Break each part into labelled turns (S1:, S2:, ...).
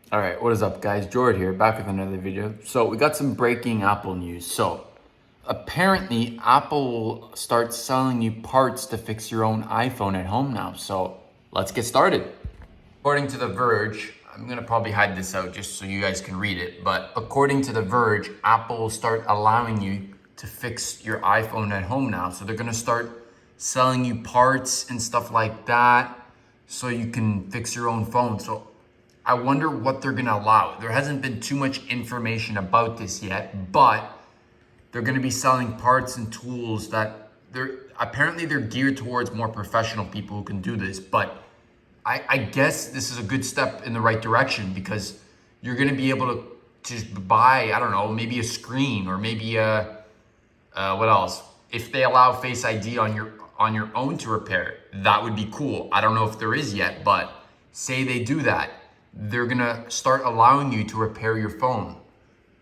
S1: All right, what is up, guys? George here, back with another video. So we got some breaking Apple news. So apparently Apple will start selling you parts to fix your own iPhone at home now. So let's get started. According to The Verge, I'm gonna probably hide this out just so you guys can read it, but according to The Verge, Apple will start allowing you to fix your iPhone at home now. So they're gonna start selling you parts and stuff like that so you can fix your own phone. So I wonder what they're gonna allow. There hasn't been too much information about this yet, but they're gonna be selling parts and tools that they're geared towards more professional people who can do this. But I guess this is a good step in the right direction because you're gonna be able to just buy, I don't know, maybe a screen or maybe what else? If they allow Face ID on your own to repair, that would be cool. I don't know if there is yet, but say they do that, they're gonna start allowing you to repair your phone,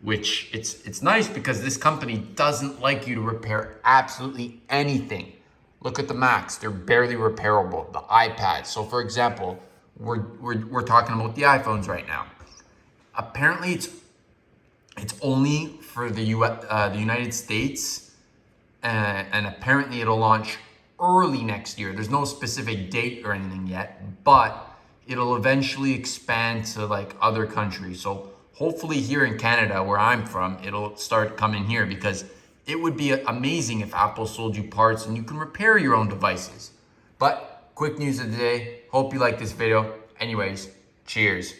S1: which it's nice because this company doesn't like you to repair absolutely anything. Look at the Macs; they're barely repairable. The iPad. So, for example, we're talking about the iPhones right now. Apparently, it's only for the United States, and apparently it'll launch early next year. There's no specific date or anything yet, but it'll eventually expand to like other countries. So hopefully here in Canada, where I'm from, it'll start coming here because it would be amazing if Apple sold you parts and you can repair your own devices. But quick news of the day. Hope you like this video. Anyways, cheers.